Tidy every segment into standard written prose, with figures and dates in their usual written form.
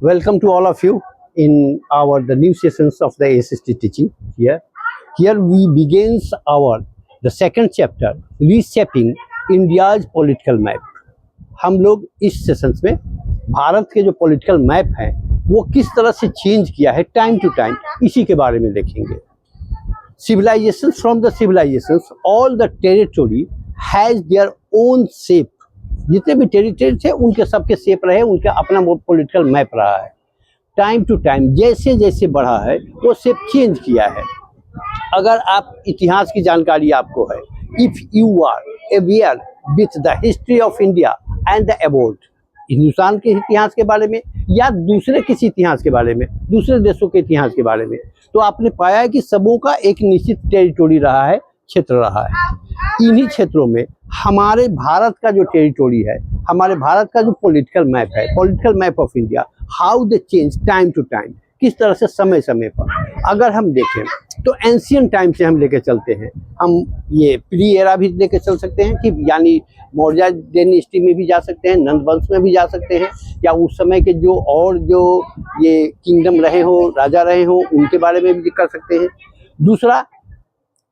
Welcome to all of you in our the new sessions of the ASST teaching here. Here we begins our the second chapter reshaping India's political map. हम लोग इस sessions में भारत के जो political map है वो किस तरह से चेंज किया है टाइम टू टाइम, इसी के बारे में देखेंगे. Civilizations from the civilizations, all the territory has their own shape. जितने भी टेरिटरी थे उनके सबके शेप रहे, उनका अपना पॉलिटिकल मैप रहा है. टाइम टू टाइम जैसे जैसे बढ़ा है वो शेप चेंज किया है. अगर आप इतिहास की जानकारी आपको है, if you are aware with the history of India and the about, Hindustan के इतिहास के बारे में या दूसरे किसी इतिहास के बारे में, दूसरे देशों के इतिहास के बारे में, तो आपने पाया है कि सबों का एक निश्चित टेरिटोरी रहा है, क्षेत्र रहा है. इन्हीं क्षेत्रों में हमारे भारत का जो टेरिटोरी है, हमारे भारत का जो पॉलिटिकल मैप है, political map of India, how they change time to time, किस तरह से समय समय पर. अगर हम देखें तो एंशियंट टाइम से हम लेके चलते हैं, हम ये प्री एरा भी लेके चल सकते हैं कि यानी मौर्य डायनेस्टी में भी जा सकते हैं, नंद वंश में भी जा सकते हैं, या उस समय के जो और जो ये किंगडम रहे हो, राजा रहे हो, उनके बारे में भी कर सकते हैं. दूसरा,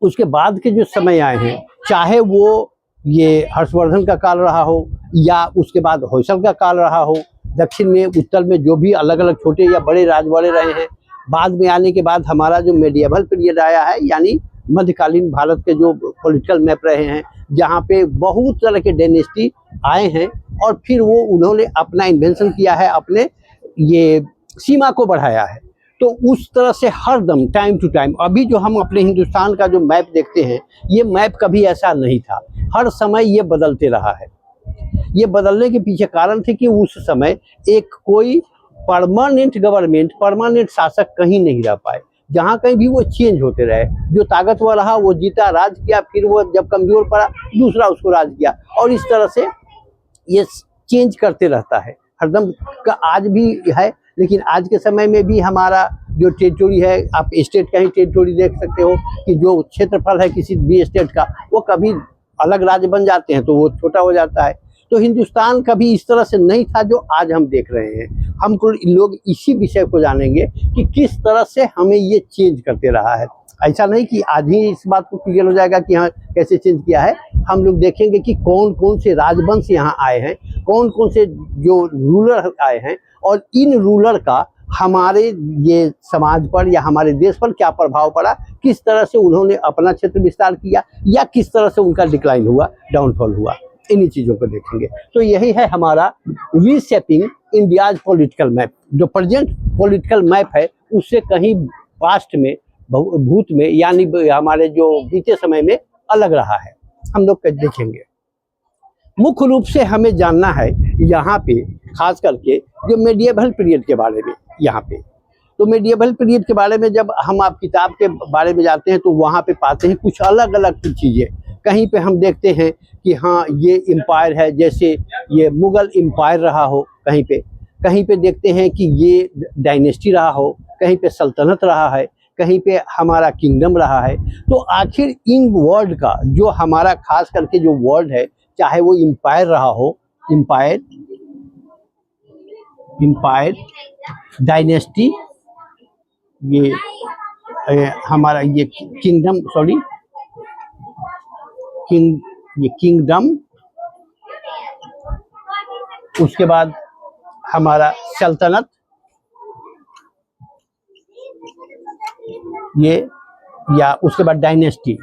उसके बाद के जो समय आए हैं, चाहे वो ये हर्षवर्धन का काल रहा हो या उसके बाद होयसल का काल रहा हो, दक्षिण में उत्तर में जो भी अलग अलग छोटे या बड़े राजवाड़े रहे हैं, बाद में आने के बाद हमारा जो मेडिएवल पीरियड आया है, यानी मध्यकालीन भारत के जो पॉलिटिकल मैप रहे हैं, जहाँ पे बहुत तरह के डायनेस्टी आए हैं और फिर वो उन्होंने अपना इन्वेंशन किया है, अपने ये सीमा को बढ़ाया है. तो उस तरह से हर दम टाइम टू टाइम, अभी जो हम अपने हिंदुस्तान का जो मैप देखते हैं, ये मैप कभी ऐसा नहीं था. हर समय ये बदलते रहा है. ये बदलने के पीछे कारण थे कि उस समय एक कोई परमानेंट गवर्नमेंट, परमानेंट शासक कहीं नहीं रह पाए. जहाँ कहीं भी वो चेंज होते रहे. जो ताकतवर रहा वो जीता, राज किया, फिर वो जब कमजोर पड़ा दूसरा उसको राज किया, और इस तरह से ये चेंज करते रहता है हरदम का. आज भी है, लेकिन आज के समय में भी हमारा जो टेरिटोरी है, आप स्टेट का ही टेरिटोरी देख सकते हो कि जो क्षेत्रफल है किसी भी स्टेट का, वो कभी अलग राज्य बन जाते हैं तो वो छोटा हो जाता है. तो हिंदुस्तान कभी इस तरह से नहीं था जो आज हम देख रहे हैं. हम लोग इसी विषय को जानेंगे कि किस तरह से हमें ये चेंज करते रहा है. ऐसा नहीं कि आज ही इस बात को क्लियर हो जाएगा कि हाँ कैसे चेंज किया है. हम लोग देखेंगे कि कौन कौन से राजवंश यहाँ आए हैं, कौन कौन से जो रूलर आए हैं, और इन रूलर का हमारे ये समाज पर या हमारे देश पर क्या प्रभाव पड़ा, किस तरह से उन्होंने अपना क्षेत्र विस्तार किया या किस तरह से उनका डिक्लाइन हुआ, डाउनफॉल हुआ. इन्हीं चीज़ों को देखेंगे. तो यही है हमारा रीशेपिंग इंडियाज पॉलिटिकल मैप. जो प्रेजेंट पॉलिटिकल मैप है उससे कहीं पास्ट में, भूत में, यानी हमारे जो बीते समय में अलग रहा है, हम लोग देखेंगे. मुख्य रूप से हमें जानना है यहाँ पे खास करके जो मेडिएवल पीरियड के बारे में. यहाँ पे तो मेडिएवल पीरियड के बारे में जब हम आप किताब के बारे में जाते हैं तो वहाँ पे पाते हैं कुछ अलग अलग चीज़ें. कहीं पे हम देखते हैं कि हाँ ये एम्पायर है, जैसे ये मुगल एम्पायर रहा हो, कहीं पे देखते हैं कि ये डायनेस्टी रहा हो, कहीं पे सल्तनत रहा है, कहीं पे हमारा किंगडम रहा है. तो आखिर इन वर्ड का जो हमारा खास करके जो वर्ड है, चाहे वो एम्पायर रहा हो, एम्पायर, डायनेस्टी, ये हमारा ये किंगडम, सॉरी ये किंगडम, उसके बाद हमारा सल्तनत, ये, या उसके बाद डायनेस्टी.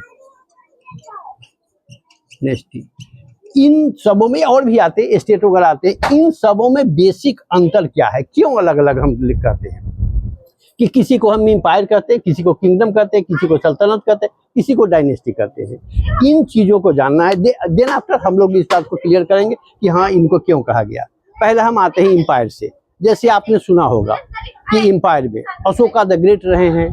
इन सबों में और भी आते हैं, स्टेट वगैरह आते हैं. इन सबों में बेसिक अंतर क्या है, क्यों अलग अलग हम लिख करते हैं कि किसी को हम एम्पायर कहते हैं, किसी को किंगडम कहते हैं, किसी को सल्तनत कहते हैं, किसी को डायनेस्टी कहते हैं. इन चीज़ों को जानना है. देन आफ्टर हम लोग इस बात को क्लियर करेंगे कि हाँ इनको क्यों कहा गया. पहले हम आते हैं एम्पायर से. जैसे आपने सुना होगा कि एम्पायर में अशोका द ग्रेट रहे हैं,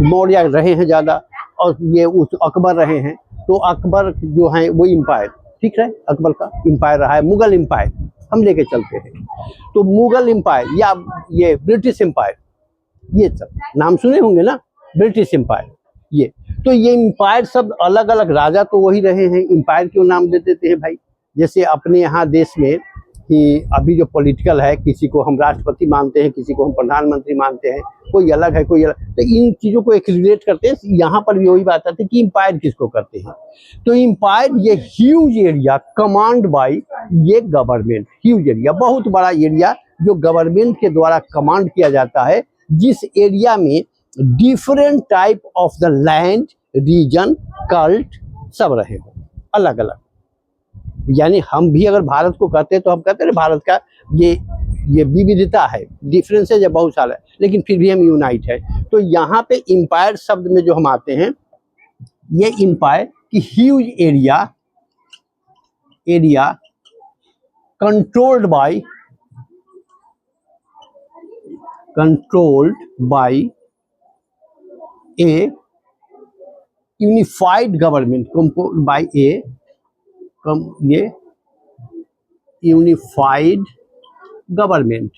मौर्य रहे हैं ज़्यादा, और ये उस अकबर रहे हैं. तो अकबर जो है वो एम्पायर, ठीक है, अकबर का एम्पायर रहा है. मुगल एम्पायर हम लेके चलते हैं, तो मुगल एम्पायर या ये ब्रिटिश एम्पायर, ये सब नाम सुने होंगे ना, ब्रिटिश एम्पायर. ये तो ये एम्पायर शब्द अलग अलग, राजा तो वही रहे हैं, एम्पायर क्यों नाम दे देते हैं भाई. जैसे अपने यहाँ देश में कि अभी जो पॉलिटिकल है, किसी को हम राष्ट्रपति मानते हैं, किसी को हम प्रधानमंत्री मानते हैं, कोई अलग है कोई अलग, तो इन चीज़ों को एक रिलेट करते हैं। यहाँ पर भी वही बात आती है कि एम्पायर किसको करते हैं। तो एम्पायर ये ह्यूज एरिया कमांड बाय ये गवर्नमेंट, ह्यूज एरिया, बहुत बड़ा एरिया जो गवर्नमेंट के द्वारा कमांड किया जाता है, जिस एरिया में different type of the land, region, cult सब रहे हो अलग अलग। यानी हम भी अगर भारत को कहते हैं तो हम कहते हैं भारत का ये विविधता है, डिफरेंसेज है बहुत सारा, लेकिन फिर भी हम यूनाइट है। तो यहाँ पे एम्पायर शब्द में जो हम आते हैं, ये एम्पायर की huge area controlled by A unified government, controlled by ये यूनिफाइड गवर्नमेंट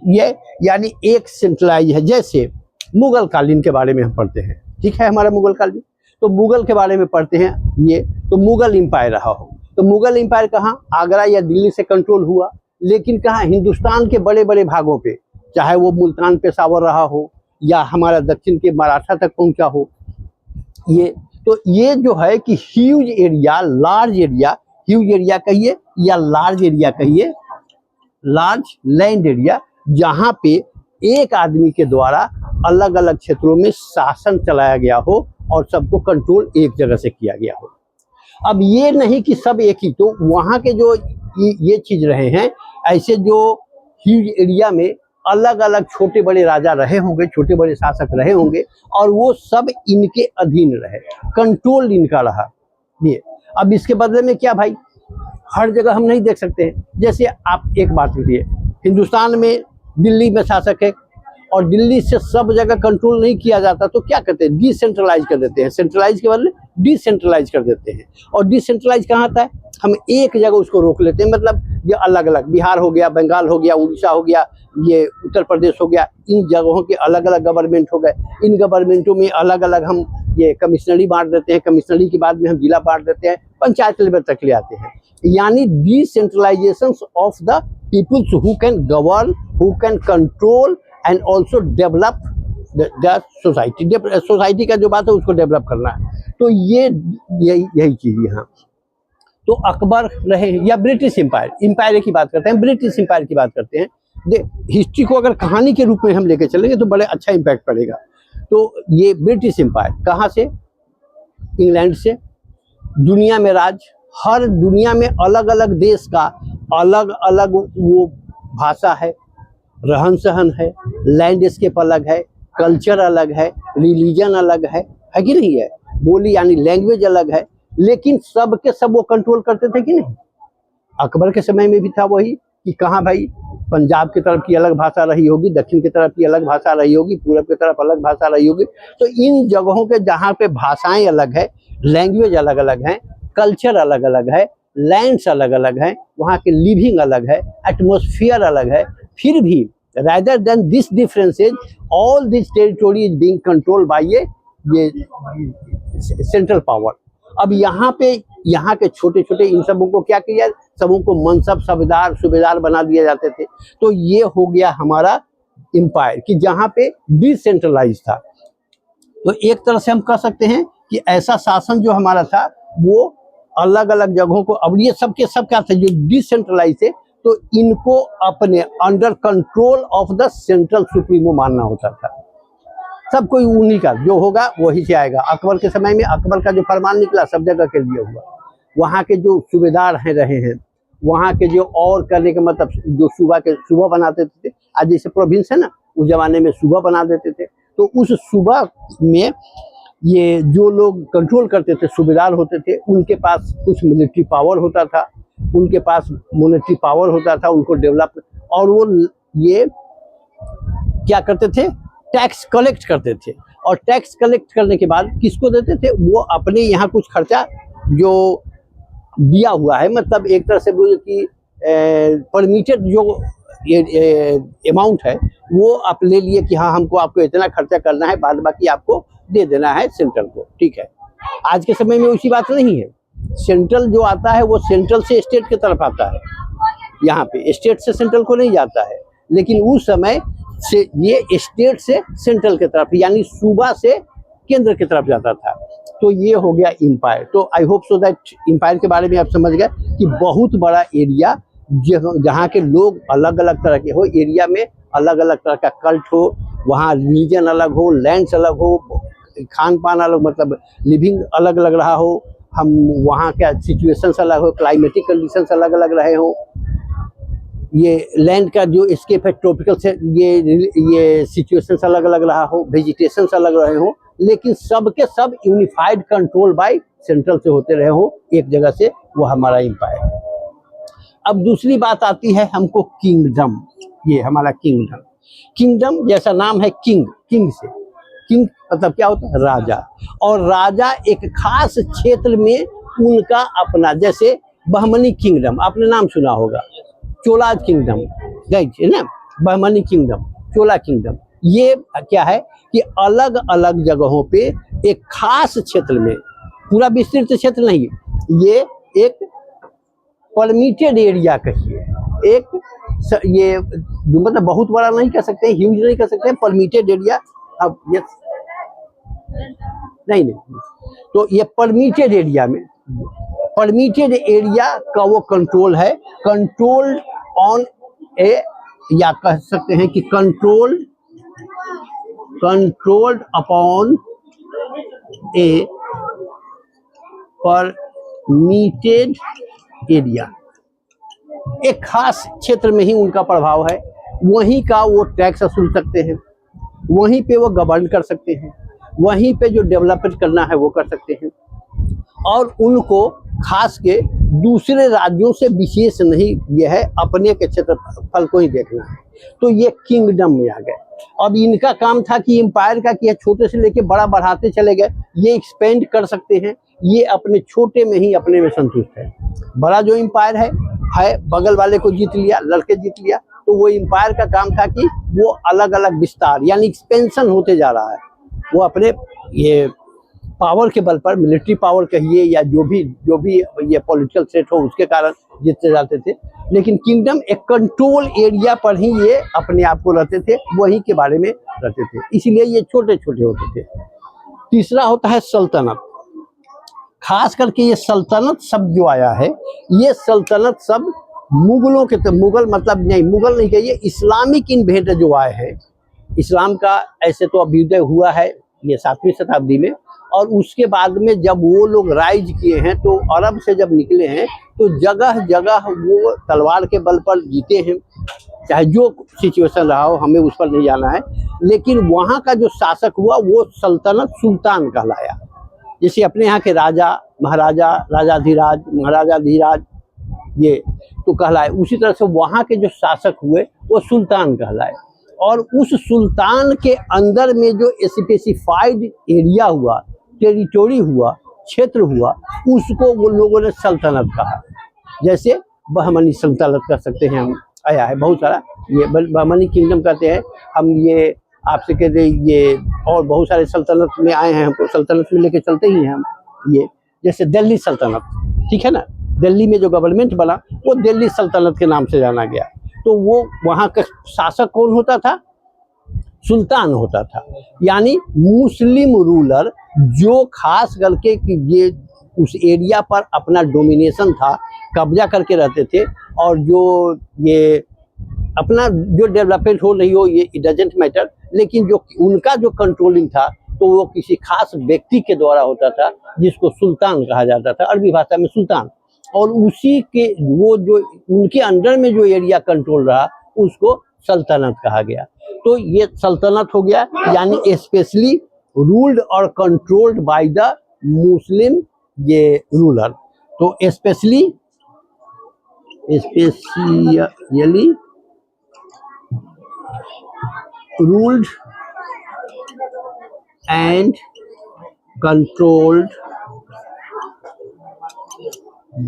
ये यानी एक सेंट्रलाइज है। जैसे मुगल कालीन के बारे में हम पढ़ते हैं, ठीक है, हमारा मुगल कालीन, तो मुगल के बारे में पढ़ते हैं ये, तो मुगल एम्पायर रहा हो, तो मुगल एम्पायर कहाँ, आगरा या दिल्ली से कंट्रोल हुआ, लेकिन कहाँ, हिंदुस्तान के बड़े बड़े भागों पे, चाहे वो मुल्तान पेशावर रहा हो या हमारा दक्षिण के मराठा तक पहुंचा हो। ये तो ये जो है कि huge area, large area, huge area कहिए या लार्ज एरिया कहिए, लार्ज लैंड एरिया, जहाँ पे एक आदमी के द्वारा अलग अलग क्षेत्रों में शासन चलाया गया हो और सबको कंट्रोल एक जगह से किया गया हो। अब ये नहीं कि सब एक ही, तो वहाँ के जो ये चीज रहे हैं, ऐसे जो ह्यूज एरिया में अलग अलग छोटे बड़े राजा रहे होंगे, छोटे बड़े शासक रहे होंगे, और वो सब इनके अधीन रहे, कंट्रोल इनका रहा। ये अब इसके बदले में क्या भाई, हर जगह हम नहीं देख सकते हैं। जैसे आप एक बात कीजिए, हिंदुस्तान में दिल्ली में शासक है और दिल्ली से सब जगह कंट्रोल नहीं किया जाता, तो क्या करते हैं, डिसेंट्रलाइज कर देते हैं, सेंट्रलाइज के बदले डिसेंट्रलाइज कर देते हैं। और डिसेंट्रलाइज कहाँ आता है, हम एक जगह उसको रोक लेते हैं, मतलब ये अलग अलग, बिहार हो गया, बंगाल हो गया, उड़ीसा हो गया, ये उत्तर प्रदेश हो गया, इन जगहों के अलग अलग गवर्नमेंट हो गए, इन गवर्नमेंटों में अलग अलग हम ये कमिश्नरी बांट देते हैं, कमिश्नरी के बाद में हम जिला बांट देते हैं, पंचायत लेवल तक ले आते हैं। यानी decentralisation of the peoples who can govern, who can control and also develop the society. Society का जो बात है उसको डेवलप करना है। तो ये यही चीज़ यहाँ। तो अकबर रहे या ब्रिटिश एम्पायर की बात करते हैं, ब्रिटिश एम्पायर की बात करते हैं। हिस्ट्री को अगर कहानी के रूप में हम लेके चलेंगे तो बड़े अच्छा इम्पैक्ट पड़ेगा। तो ये ब्रिटिश एम्पायर कहाँ से, इंग्लैंड से, दुनिया में राज, हर दुनिया में अलग अलग देश का अलग अलग वो भाषा है, रहन सहन है, लैंडस्केप अलग है, कल्चर अलग है, रिलीजन अलग है कि नहीं है, बोली यानी लैंग्वेज अलग है, लेकिन सब के सब वो कंट्रोल करते थे कि नहीं। अकबर के समय में भी था वही कि कहाँ भाई, पंजाब की तरफ की अलग भाषा रही होगी, दक्षिण की तरफ की अलग भाषा रही होगी, पूरब की तरफ अलग भाषा रही होगी। तो इन जगहों के जहाँ पे भाषाएं अलग है, लैंग्वेज अलग अलग है, कल्चर अलग अलग है, लैंड्स अलग अलग है, वहाँ के लिविंग अलग है, एटमोसफियर अलग है, फिर भी rather than this differences all this territory is being controlled by ये सेंट्रल पावर। अब यहाँ पे यहाँ के छोटे छोटे इन सबों को क्या किया, सबों को मनसब सूबेदार बना दिए जाते थे। तो ये हो गया हमारा एम्पायर कि जहाँ पे डिसेंट्रलाइज था। तो एक तरह से हम कह सकते हैं कि ऐसा शासन जो हमारा था वो अलग अलग जगहों को, अब ये सब के सब क्या था, जो डिसेंट्रलाइज थे, तो इनको अपने under control of the central supremo मानना होता था। सब कोई उन्हीं का जो होगा वही से आएगा। अकबर के समय में अकबर का जो फरमान निकला सब जगह के लिए हुआ। वहाँ के जो सूबेदार हैं रहे हैं, वहाँ के जो और करने का मतलब जो सूबा बनाते थे, आज जैसे प्रोविंस है ना, उस जमाने में सूबा बना देते थे। तो उस सूबा में ये जो लोग कंट्रोल करते थे, सूबेदार होते थे, उनके पास कुछ मिलिट्री पावर होता था, उनके पास मॉनेटरी पावर होता था, उनको डेवलप, और वो ये क्या करते थे, टैक्स कलेक्ट करते थे। और टैक्स कलेक्ट करने के बाद किसको देते थे, वो अपने यहाँ कुछ खर्चा जो दिया हुआ है, मतलब एक तरह से बोलिए कि परमिटेड जो अमाउंट है वो आप ले लिए कि हाँ हमको आपको इतना खर्चा करना है, बाद बाकी आपको दे देना है सेंट्रल को, ठीक है। आज के समय में उसी बात नहीं है। सेंट्रल जो आता है वो सेंट्रल से स्टेट की तरफ आता है, यहाँ पे स्टेट से सेंट्रल को नहीं जाता है। लेकिन उस समय से ये स्टेट से सेंट्रल की तरफ, यानी सूबा से केंद्र की तरफ जाता था। तो ये हो गया एम्पायर। तो I hope so that empire के बारे में आप समझ गए कि बहुत बड़ा एरिया जहाँ के लोग अलग अलग तरह के हो, एरिया में अलग अलग तरह का कल्ट हो, वहाँ रिलीजन अलग हो, लैंड्स अलग हो, खान पान अलग, मतलब लिविंग अलग अलग रहा हो, हम वहाँ का सिचुएशंस अलग हो, क्लाइमेटिक कंडीशंस अलग अलग रहे हो, ये लैंड का जो स्केप है ट्रॉपिकल से, ये सिचुएशंस अलग अलग रहा हो, वेजिटेशंस अलग रहे हो, लेकिन सब के सब यूनिफाइड कंट्रोल बाय सेंट्रल से होते रहे हो एक जगह से, वो हमारा एम्पायर। अब दूसरी बात आती है हमको किंगडम। ये हमारा किंगडम, किंगडम जैसा नाम है किंग, किंग से, किंग मतलब क्या होता है? राजा। और राजा एक खास क्षेत्र में उनका अपना, जैसे बहमनी किंगडम आपने नाम सुना होगा, चोला किंगडम है ना, बहमनी किंगडम, चोला किंगडम। ये क्या है कि अलग अलग जगहों पे एक खास क्षेत्र में, पूरा विस्तृत क्षेत्र नहीं, ये एक परमिटेड एरिया कहिए, एक ये मतलब बहुत बड़ा नहीं कह सकते, ह्यूज नहीं कह सकते, परमिटेड एरिया। अब ये नहीं, तो ये परमिटेड एरिया में, परमिटेड एरिया का वो कंट्रोल है, कंट्रोल ऑन ए, या कह सकते हैं कि कंट्रोल्ड अपॉन ए परमिटेड एरिया। एक खास क्षेत्र में ही उनका प्रभाव है, वहीं का वो टैक्स वसूल सकते हैं, वहीं पे वो गवर्न कर सकते हैं, वहीं पे जो डेवलपमेंट करना है वो कर सकते हैं, और उनको खास के दूसरे राज्यों से विशेष नहीं, ये है अपने के क्षेत्रफल को ही देखना है। तो ये किंगडम में आ गए। अब इनका काम था कि एम्पायर का, कि छोटे से लेके बड़ा बढ़ाते चले गए, ये एक्सपेंड कर सकते हैं, ये अपने छोटे में ही अपने में संतुष्ट है। बड़ा जो एम्पायर है बगल वाले को जीत लिया, लड़के जीत लिया, तो वो एम्पायर का काम था कि वो अलग अलग विस्तार, यानी एक्सपेंशन होते जा रहा है, वो अपने ये पावर के बल पर, मिलिट्री पावर कहिए या जो भी ये पॉलिटिकल थ्रेट हो उसके कारण जीतते जाते थे। लेकिन किंगडम एक कंट्रोल एरिया पर ही ये अपने आप को रहते थे, वहीं के बारे में रहते थे, इसीलिए ये छोटे छोटे होते थे। तीसरा होता है सल्तनत। खास करके ये सल्तनत शब्द जो आया है, ये सल्तनत शब्द मुगलों के, तो मुगल मतलब नहीं, मुगल नहीं कहिए, इस्लामिक इन्वेडर जो आए हैं, इस्लाम का ऐसे तो अभ्युदय हुआ है ये 7वीं शताब्दी में, और उसके बाद में जब वो लोग राइज किए हैं, तो अरब से जब निकले हैं तो जगह जगह वो तलवार के बल पर जीते हैं, चाहे जो सिचुएशन रहा हो, हमें उस पर नहीं जाना है। लेकिन वहाँ का जो शासक हुआ वो सल्तनत सुल्तान कहलाया। जैसे अपने यहाँ के राजा महाराजा, राजाधिराज, महाराजाधिराज, ये तो कहलाए, उसी तरह से वहाँ के जो शासक हुए वो सुल्तान कहलाए। और उस सुल्तान के अंदर में जो स्पेसिफाइड एरिया हुआ, टेरिटोरी हुआ, क्षेत्र हुआ, उसको वो लोगों ने सल्तनत कहा। जैसे बहमनी सल्तनत कर सकते हैं हम, आया है बहुत सारा, ये बहमनी किंगडम कहते हैं हम, ये आपसे कहते हैं ये, और बहुत सारे सल्तनत में आए हैं, हमको सल्तनत में लेके चलते ही हैं हम। ये जैसे दिल्ली सल्तनत, ठीक है ना, दिल्ली में जो गवर्नमेंट बना वो दिल्ली सल्तनत के नाम से जाना गया। तो वो वहाँ का शासक कौन होता था? सुल्तान होता था, यानी मुस्लिम रूलर, जो खास करके कि ये उस एरिया पर अपना डोमिनेशन था, कब्जा करके रहते थे, और जो ये अपना जो डेवलपमेंट हो नहीं हो ये इट डजंट मैटर, लेकिन जो उनका जो कंट्रोलिंग था तो वो किसी खास व्यक्ति के द्वारा होता था, जिसको सुल्तान कहा जाता था, अरबी भाषा में सुल्तान। और उसी के वो जो उनके अंडर में जो एरिया कंट्रोल रहा उसको सल्तनत कहा गया। तो ये सल्तनत हो गया, यानी स्पेशली रूल्ड और कंट्रोल्ड बाय द मुस्लिम ये रूलर। तो specially ruled and controlled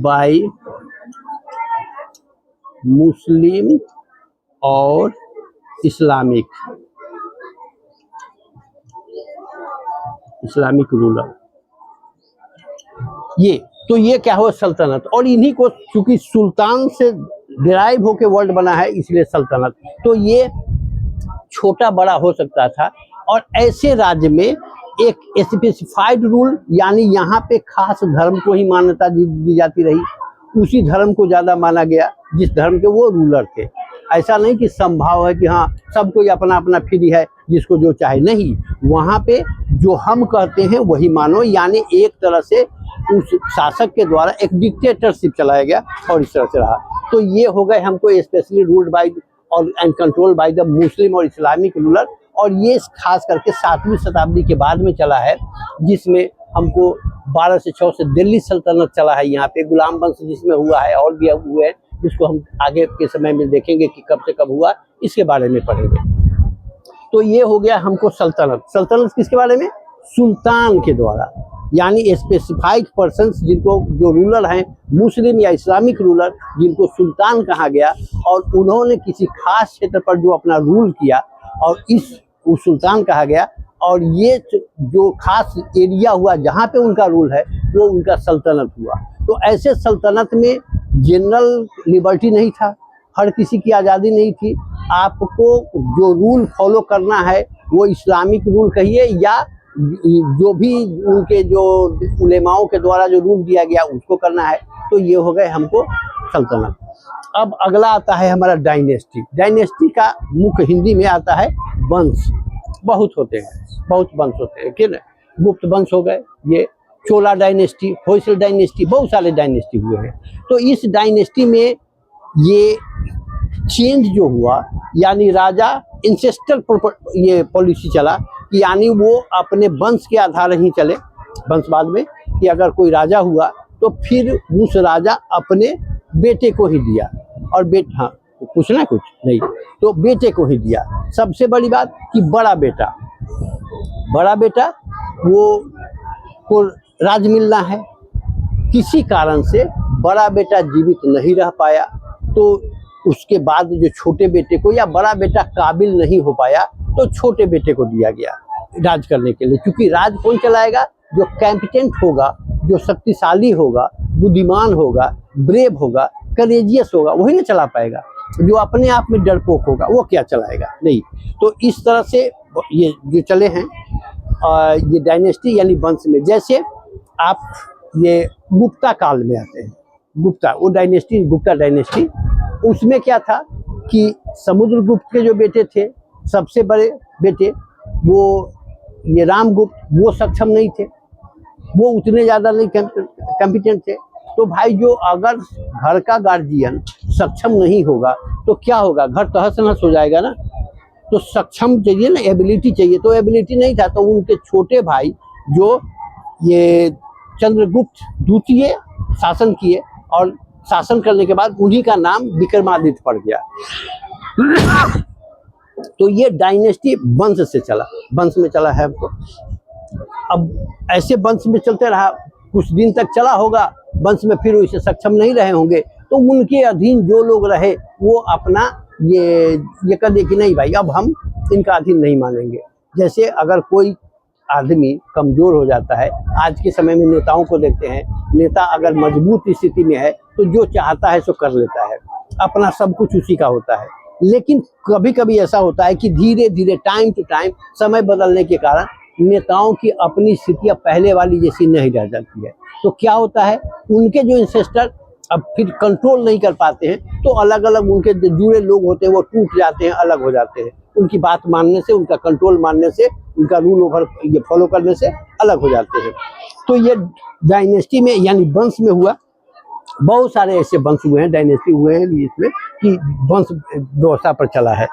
by मुस्लिम और इस्लामिक रूलर। ये तो ये क्या हुआ सल्तनत, और इन्हीं को चूंकि सुल्तान से डिराइव होके वर्ड बना है इसलिए सल्तनत। तो ये छोटा बड़ा हो सकता था, और ऐसे राज्य में एक स्पेसिफाइड रूल, यानी यहाँ पे खास धर्म को ही मान्यता दी जाती रही, उसी धर्म को ज़्यादा माना गया जिस धर्म के वो रूलर थे। ऐसा नहीं कि संभाव है कि हाँ सब कोई अपना अपना फ्री है जिसको जो चाहे, नहीं, वहाँ पे जो हम कहते हैं वही मानो, यानी एक तरह से उस शासक के द्वारा एक डिक्टेटरशिप चलाया गया और इस तरह से रहा। तो ये हो गए हमको स्पेशली रूल्ड बाय और and control by the Muslim और इस्लामिक रूलर, और ये खास करके 7वीं शताब्दी के बाद में चला है, जिसमें हमको 1206 से दिल्ली सल्तनत चला है, यहाँ पे गुलाम वंश जिसमें हुआ है, और भी हुए हैं जिसको हम आगे के समय में देखेंगे कि कब से कब हुआ, इसके बारे में पढ़ेंगे। तो ये हो गया हमको सल्तनत। सल्तनत किसके बारे में? सुल्तान के द्वारा, यानी स्पेसिफाइड पर्सन्स जिनको, जो रूलर हैं मुस्लिम या इस्लामिक रूलर, जिनको सुल्तान कहा गया, और उन्होंने किसी खास क्षेत्र पर जो अपना रूल किया और उस सुल्तान कहा गया, और ये जो खास एरिया हुआ जहाँ पे उनका रूल है वो उनका सल्तनत हुआ। तो ऐसे सल्तनत में जनरल लिबर्टी नहीं था, हर किसी की आज़ादी नहीं थी, आपको जो रूल फॉलो करना है वो इस्लामिक रूल कहिए या जो भी उनके जो उलेमाओं के द्वारा जो रूल दिया गया उसको करना है। तो ये हो गए हमको सल्तनत। अब अगला आता है हमारा डायनेस्टी। डायनेस्टी का मुख्य हिंदी में आता है वंश। बहुत होते हैं, बहुत वंश होते हैं, ठीक है। गुप्त वंश हो गए, ये चोला डायनेस्टी, होयसल डायनेस्टी, बहुत सारे डायनेस्टी हुए हैं। तो इस डायनेस्टी में ये चेंज जो हुआ, यानी राजा इंसेस्टर ये पॉलिसी चला, यानी वो अपने वंश के आधार ही चले वंशवाद में, कि अगर कोई राजा हुआ तो फिर उस राजा अपने बेटे को ही दिया, और हाँ कुछ ना कुछ नहीं तो बेटे को ही दिया। सबसे बड़ी बात कि बड़ा बेटा वो को राज मिलना है, किसी कारण से बड़ा बेटा जीवित नहीं रह पाया तो उसके बाद जो छोटे बेटे को, या बड़ा बेटा काबिल नहीं हो पाया तो छोटे बेटे को दिया गया राज करने के लिए। क्योंकि राज कौन चलाएगा? जो कैंपिटेंट होगा, जो शक्तिशाली होगा, बुद्धिमान होगा, ब्रेव होगा, करेजियस होगा, वही ना चला पाएगा। जो अपने आप में डरपोक होगा वो क्या चलाएगा? नहीं। तो इस तरह से ये जो चले हैं ये डायनेस्टी यानी वंश में। जैसे आप ये गुप्ता काल में आते हैं, गुप्ता वो डायनेस्टी, गुप्ता डायनेस्टी, उसमें क्या था कि समुद्रगुप्त के जो बेटे थे, सबसे बड़े बेटे, वो ये रामगुप्त, वो सक्षम नहीं थे, वो उतने ज़्यादा नहीं कॉम्पिटेंट थे। तो भाई जो अगर घर का गार्जियन सक्षम नहीं होगा तो क्या होगा? घर तहस नहस हो जाएगा ना। तो सक्षम चाहिए ना, एबिलिटी चाहिए, तो एबिलिटी नहीं था। तो उनके छोटे भाई जो ये चंद्रगुप्त द्वितीय शासन किए, और शासन करने के बाद उन्हीं का नाम विक्रमादित्य पड़ गया। तो ये डायनेस्टी वंश से चला, वंश में चला है हमको। अब ऐसे वंश में चलते रहा, कुछ दिन तक चला होगा वंश में, फिर इसे सक्षम नहीं रहे होंगे तो उनके अधीन जो लोग रहे वो अपना ये कर दे कि नहीं भाई अब हम इनका अधीन नहीं मानेंगे। जैसे अगर कोई आदमी कमजोर हो जाता है, आज के समय में नेताओं को देखते हैं, नेता अगर मजबूत स्थिति में है तो जो चाहता है सो कर लेता है, अपना सब कुछ उसी का होता है। लेकिन कभी कभी ऐसा होता है कि धीरे धीरे टाइम टू टाइम समय बदलने के कारण नेताओं की अपनी स्थितियाँ पहले वाली जैसी नहीं रह जाती है। तो क्या होता है, उनके जो इंसेस्टर अब फिर कंट्रोल नहीं कर पाते हैं, तो अलग अलग उनके जो जुड़े लोग होते हैं वो टूट जाते हैं, अलग हो जाते हैं। उनकी बात मानने से, उनका कंट्रोल मानने से, उनका रूल ओवर ये फॉलो करने से अलग हो जाते हैं। तो ये डायनेस्टी में यानी वंश में हुआ। बहुत सारे ऐसे वंश हुए हैं, डायनेस्टी हुए हैं इसमें कि वंश व्यवस्था पर चला है।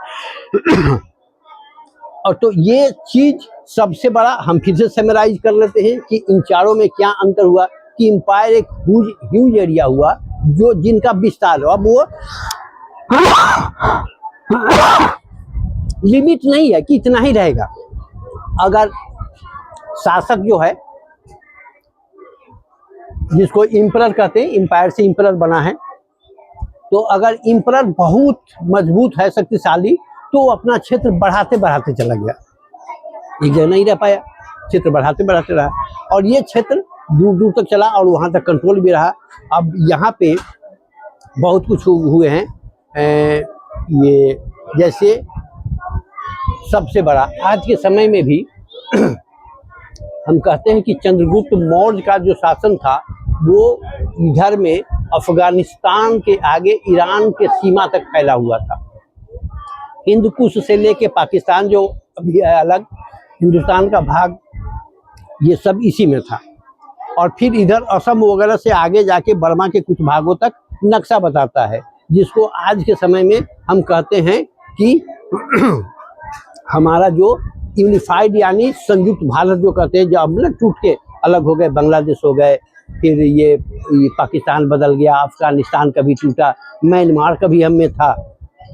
और तो ये चीज सबसे बड़ा हम फिर से समराइज कर लेते हैं कि इन चारों में क्या अंतर हुआ। कि इंपायर एक ह्यूज एरिया हुआ जो जिनका विस्तार हो, अब वो लिमिट नहीं है कि इतना ही रहेगा। अगर शासक जो है, जिसको इम्परर कहते हैं, इंपायर से इम्परर बना है, तो अगर इम्परर बहुत मजबूत है, शक्तिशाली, तो वो अपना क्षेत्र बढ़ाते बढ़ाते चला गया, एक जगह नहीं रह पाया, क्षेत्र बढ़ाते बढ़ाते रहा। और ये क्षेत्र दूर दूर तक चला और वहाँ तक कंट्रोल भी रहा। अब यहाँ पे बहुत कुछ हुए हैं। ये जैसे सबसे बड़ा आज के समय में भी हम कहते हैं कि चंद्रगुप्त मौर्य का जो शासन था वो इधर में अफगानिस्तान के आगे ईरान के सीमा तक फैला हुआ था। हिंदकुश से लेके पाकिस्तान जो अभी है अलग, हिंदुस्तान का भाग, ये सब इसी में था। और फिर इधर असम वगैरह से आगे जाके बर्मा के कुछ भागों तक नक्शा बताता है, जिसको आज के समय में हम कहते हैं कि हमारा जो यूनिफाइड यानी संयुक्त भारत जो कहते हैं, जो अब ना टूट के अलग हो गए, बांग्लादेश हो गए, फिर ये पाकिस्तान बदल गया, अफगानिस्तान कभी टूटा, म्यांमार कभी हम में था,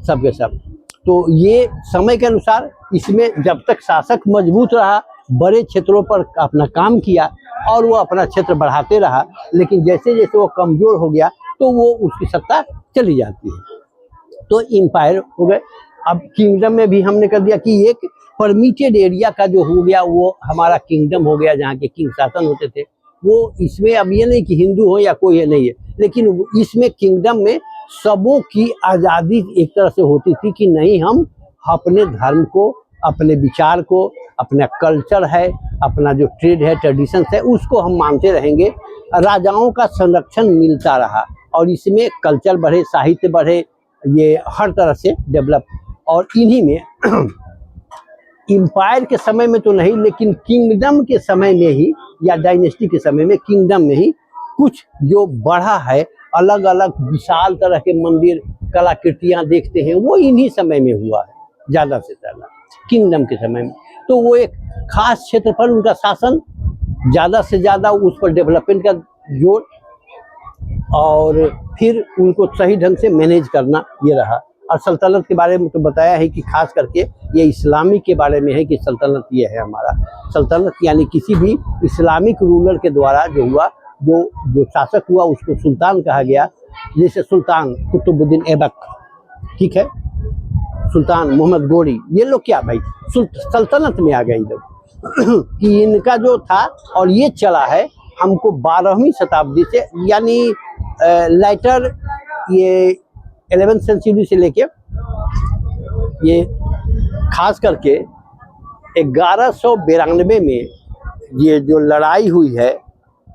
सब के सब। तो ये समय के अनुसार इसमें जब तक शासक मजबूत रहा, बड़े क्षेत्रों पर अपना काम किया और वो अपना क्षेत्र बढ़ाते रहा, लेकिन जैसे जैसे वो कमज़ोर हो गया तो वो उसकी सत्ता चली जाती है। तो एम्पायर हो गए। अब किंगडम में भी हमने कर दिया कि एक परमिटेड एरिया का जो हो गया वो हमारा किंगडम हो गया, जहाँ के किंग शासन होते थे वो। इसमें अब ये नहीं कि हिंदू हो या कोई है नहीं है, लेकिन इसमें किंगडम में सबों की आज़ादी एक तरह से होती थी कि नहीं, हम अपने धर्म को, अपने विचार को, अपना कल्चर है, अपना जो ट्रेड है, ट्रेडिशंस है, उसको हम मानते रहेंगे। राजाओं का संरक्षण मिलता रहा और इसमें कल्चर बढ़े, साहित्य बढ़े, ये हर तरह से डेवलप। और इन्हीं में एम्पायर के समय में तो नहीं, लेकिन किंगडम के समय में ही या डायनेस्टी के समय में किंगडम में ही कुछ जो बढ़ा है, अलग अलग विशाल तरह के मंदिर, कलाकृतियाँ देखते हैं, वो इन्हीं समय में हुआ है ज़्यादा से ज़्यादा, किंगडम के समय में। तो वो एक खास क्षेत्र पर उनका शासन, ज़्यादा से ज़्यादा उस पर डेवलपमेंट का जोर, और फिर उनको सही ढंग से मैनेज करना, ये रहा। और सल्तनत के बारे में तो बताया है कि खास करके ये इस्लामी के बारे में है कि सल्तनत ये है हमारा। सल्तनत यानी किसी भी इस्लामिक रूलर के द्वारा जो हुआ, जो शासक हुआ, उसको सुल्तान कहा गया। जैसे सुल्तान कुतुबुद्दीन ऐबक, ठीक है, सुल्तान मोहम्मद गोरी, ये लोग क्या भाई सल्तनत में आ गए लोग कि इनका जो था और ये चला है हमको 12वीं शताब्दी से, यानी लाइटर ये 11th सेंचुरी से लेके ये खास करके 1192 में ये जो लड़ाई हुई है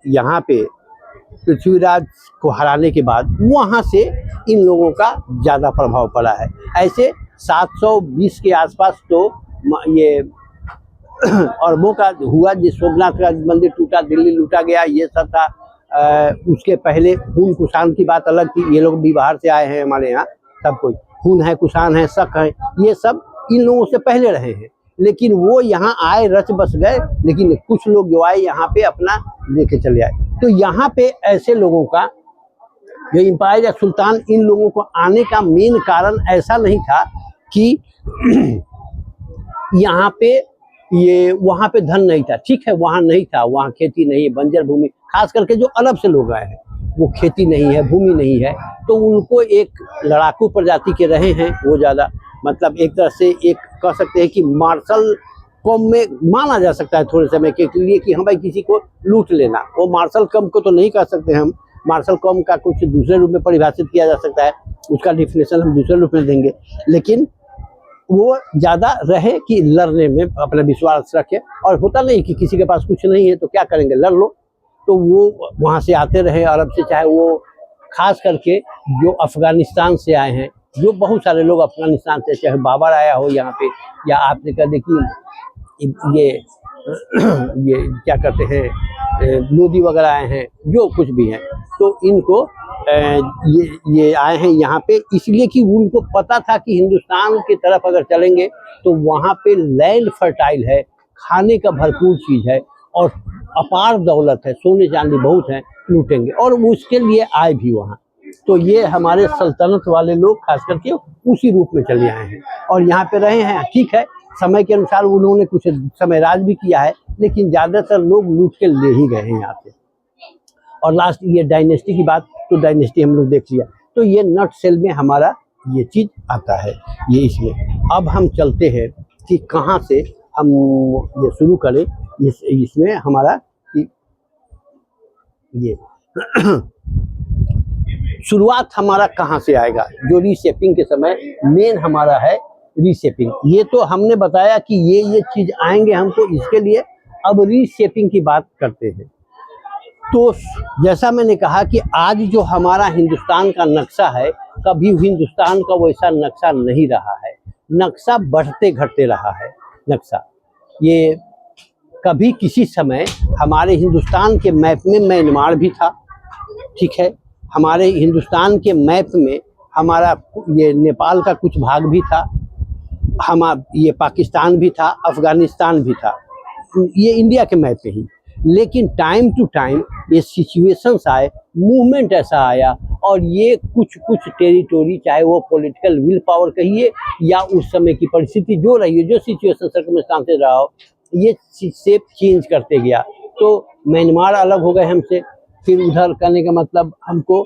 यहाँ पे पृथ्वीराज को हराने के बाद, वहाँ से इन लोगों का ज़्यादा प्रभाव पड़ा है। ऐसे 720 के आसपास तो ये अरबों का हुआ, जिस सोमनाथ का मंदिर टूटा, दिल्ली लूटा गया, ये सब था। उसके पहले हुन कुषाण की बात अलग थी, ये लोग भी बाहर से आए हैं हमारे यहाँ, सब कोई हुन है, कुषाण है, शक है, ये सब इन लोगों से पहले रहे हैं, लेकिन वो यहाँ आए, रच बस गए, लेकिन कुछ लोग जो आए यहाँ पे अपना लेके चले आए। तो यहाँ पे ऐसे लोगों का जो एम्पायर या सुल्तान, इन लोगों को आने का मेन कारण ऐसा नहीं था कि यहाँ पे ये वहाँ पे धन नहीं था, ठीक है, वहाँ नहीं था, वहाँ खेती नहीं, बंजर भूमि, खास करके जो अरब से लोग आए हैं वो खेती नहीं है, भूमि नहीं है, तो उनको एक लड़ाकू प्रजाति के रहे हैं वो ज़्यादा, मतलब एक तरह से एक कह सकते हैं कि मार्शल कॉम में माना जा सकता है थोड़े समय के लिए कि हम भाई किसी को लूट लेना। वो मार्शल कॉम को तो नहीं कह सकते हम, मार्शल कॉम का कुछ दूसरे रूप में परिभाषित किया जा सकता है, उसका डिफिनेशन हम दूसरे रूप में देंगे, लेकिन वो ज़्यादा रहे कि लड़ने में अपना विश्वास रखे। और होता नहीं कि किसी के पास कुछ नहीं है तो क्या करेंगे, लड़ लो, तो वो वहाँ से आते रहे अरब से, चाहे वो खास करके जो अफ़गानिस्तान से आए हैं, जो बहुत सारे लोग अफ़गानिस्तान से, चाहे बाबर आया हो यहाँ पे, या आपने कहा देखिए ये क्या कहते हैं लोदी वगैरह आए हैं, जो कुछ भी हैं, तो इनको ये आए हैं यहाँ पे इसलिए कि उनको पता था कि हिंदुस्तान की तरफ अगर चलेंगे तो वहाँ पे लैंड फर्टाइल है, खाने का भरपूर चीज़ है और अपार दौलत है, सोने चांदी बहुत है, लूटेंगे, और उसके लिए आए भी वहाँ। तो ये हमारे सल्तनत वाले लोग खास करके उसी रूप में चले आए हैं और यहाँ पे रहे हैं। ठीक है, समय के अनुसार उन्होंने कुछ समय राज भी किया है, लेकिन ज़्यादातर लोग लूट के ले ही गए हैं यहाँ पे। और लास्ट ये डायनेस्टी की बात, तो डायनेस्टी हम लोग देख लिया, तो ये नट सेल में हमारा ये चीज़ आता है, ये इसमें। अब हम चलते हैं कि कहाँ से हम ये शुरू करें, इसमें हमारा ये शुरुआत हमारा कहाँ से आएगा, जो रीशेपिंग के समय मेन हमारा है रीशेपिंग। ये तो हमने बताया कि ये चीज आएंगे हमको, इसके लिए अब रीशेपिंग की बात करते हैं। तो जैसा मैंने कहा कि आज जो हमारा हिंदुस्तान का नक्शा है, कभी हिंदुस्तान का वैसा नक्शा नहीं रहा है। नक्शा बढ़ते घटते रहा है। नक्शा ये कभी किसी समय हमारे हिंदुस्तान के मैप में म्यांमार भी था, ठीक है, हमारे हिंदुस्तान के मैप में हमारा ये नेपाल का कुछ भाग भी था, ये पाकिस्तान भी था, अफगानिस्तान भी था, ये इंडिया के मैप पे ही। लेकिन टाइम टू टाइम ये सिचुएशंस आए, मूवमेंट ऐसा आया, और ये कुछ कुछ टेरिटोरी, चाहे वो पॉलिटिकल विल पावर कहिए या उस समय की परिस्थिति जो रही है, जो सिचुएशन सर्कमस्टांसेस रहा हो, ये शेप चेंज करते गया। तो म्यांमार अलग हो गए हमसे, फिर उधर करने का मतलब हमको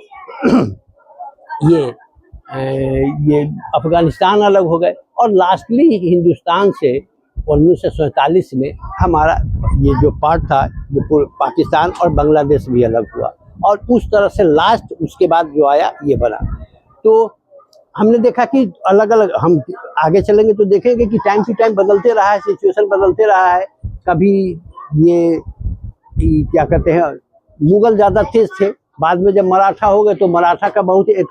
ये अफगानिस्तान अलग हो गए, और लास्टली हिंदुस्तान से 1947 में हमारा ये जो पार्ट था, जो पाकिस्तान और बांग्लादेश भी अलग हुआ, और उस तरह से लास्ट उसके बाद जो आया ये बना। तो हमने देखा कि अलग अलग, हम आगे चलेंगे तो देखेंगे कि टाइम टू टाइम बदलते रहा है, सिचुएशन बदलते रहा है। कभी ये क्या कहते हैं, मुगल ज़्यादा तेज थे, बाद में जब मराठा हो गए तो मराठा का बहुत एक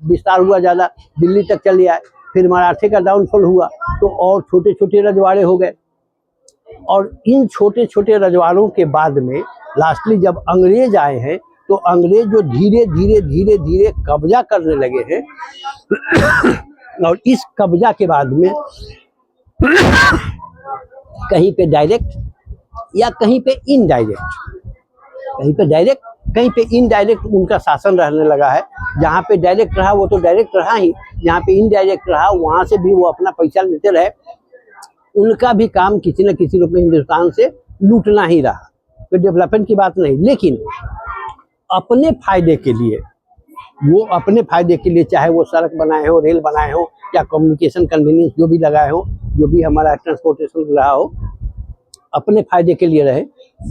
विस्तार हुआ, ज़्यादा दिल्ली तक चले आए, फिर मराठे का डाउनफॉल हुआ तो और छोटे छोटे रजवाड़े हो गए, और इन छोटे छोटे रजवाड़ों के बाद में लास्टली जब अंग्रेज आए हैं, तो अंग्रेज जो धीरे धीरे धीरे धीरे कब्जा करने लगे हैं, और इस कब्जा के बाद में कहीं पे डायरेक्ट या कहीं पे इनडायरेक्ट, कहीं पे डायरेक्ट कहीं पे इनडायरेक्ट उनका शासन रहने लगा है। जहाँ पे डायरेक्ट रहा वो तो डायरेक्ट रहा ही, जहाँ पे इनडायरेक्ट रहा वहाँ से भी वो अपना पैसा लेते रहे। उनका भी काम किसी न किसी रूप में हिंदुस्तान से लूटना ही रहा, तो डेवलपमेंट की बात नहीं। लेकिन अपने फायदे के लिए, वो अपने फायदे के लिए, चाहे वो सड़क बनाए हो, रेल बनाए हो, या कम्युनिकेशन कन्वीनियंस जो भी लगाए हो, जो भी हमारा ट्रांसपोर्टेशन रहा हो, अपने फायदे के लिए रहे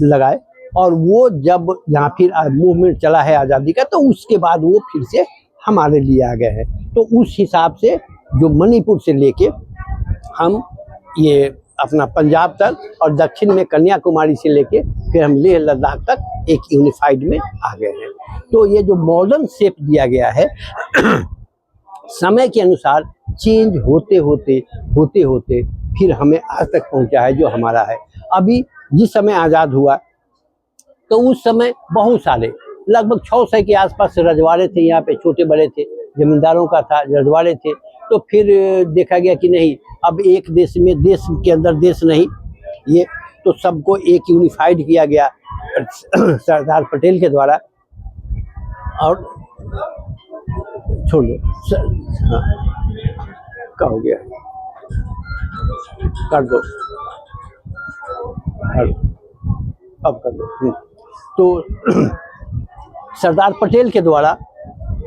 लगाए। और वो जब यहाँ फिर मूवमेंट चला है आज़ादी का, तो उसके बाद वो फिर से हमारे लिए आ गए हैं। तो उस हिसाब से जो मणिपुर से लेके हम ये अपना पंजाब तक, और दक्षिण में कन्याकुमारी से लेके फिर हम लेह लद्दाख तक एक यूनिफाइड में आ गए हैं। तो ये जो मॉडर्न शेप दिया गया है समय के अनुसार चेंज होते होते होते होते फिर हमें आज तक पहुंचा है जो हमारा है। अभी जिस समय आज़ाद हुआ तो उस समय बहुत सारे, लगभग 600 के आसपास रजवाड़े थे यहाँ पे, छोटे बड़े थे, जमींदारों का था, रजवाड़े थे। तो फिर देखा गया कि नहीं, अब एक देश में, देश के अंदर देश नहीं, ये तो सबको एक यूनिफाइड किया गया सरदार पटेल के द्वारा। और छोड़ दो, हाँ क्या हो गया, कर दो, अब कर दो। तो सरदार पटेल के द्वारा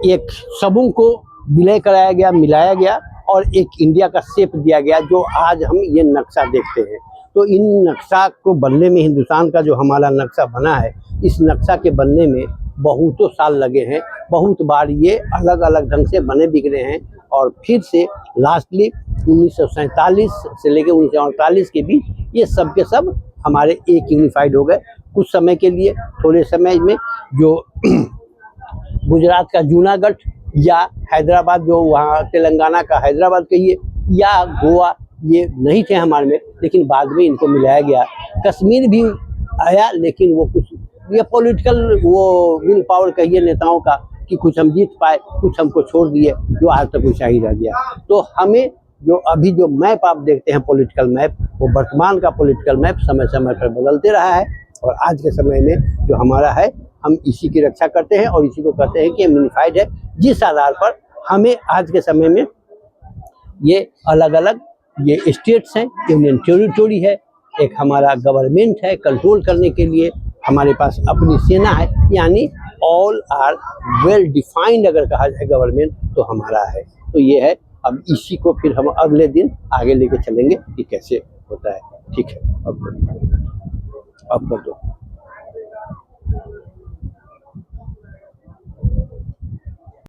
एक सबों को विलय कराया गया, मिलाया गया, और एक इंडिया का शेप दिया गया जो आज हम ये नक्शा देखते हैं। तो इन नक्शा को बनने में, हिंदुस्तान का जो हमारा नक्शा बना है, इस नक्शा के बनने में बहुतों साल लगे हैं। बहुत बार ये अलग अलग ढंग से बने बिगड़े हैं, और फिर से लास्टली 1947 से लेकर 1948 के बीच ये सब के सब हमारे एक यूनिफाइड हो गए। कुछ समय के लिए, थोड़े समय में, जो गुजरात का जूनागढ़ या हैदराबाद, जो वहाँ तेलंगाना का हैदराबाद कहिए, या गोवा, ये नहीं थे हमारे में, लेकिन बाद में इनको मिलाया गया। कश्मीर भी आया, लेकिन वो कुछ ये पॉलिटिकल वो विल पावर कहिए नेताओं का, कि कुछ हम जीत पाए, कुछ हमको छोड़ दिए, जो आज तक वैसा ही रह गया। तो हमें जो अभी जो मैप आप देखते हैं, पॉलिटिकल मैप, वो वर्तमान का पॉलिटिकल मैप समय समय पर बदलते रहा है, और आज के समय में जो हमारा है, हम इसी की रक्षा करते हैं और इसी को कहते हैं कि यूनिफाइड है। जिस आधार पर हमें आज के समय में ये अलग अलग ये स्टेट्स हैं, यूनियन टेरिटोरी है, एक हमारा गवर्नमेंट है, कंट्रोल करने के लिए हमारे पास अपनी सेना है, यानी ऑल आर वेल डिफाइंड अगर कहा जाए गवर्नमेंट तो हमारा है। तो ये है। अब इसी को फिर हम अगले दिन आगे लेके चलेंगे कि कैसे होता है। ठीक है, अब कर दो।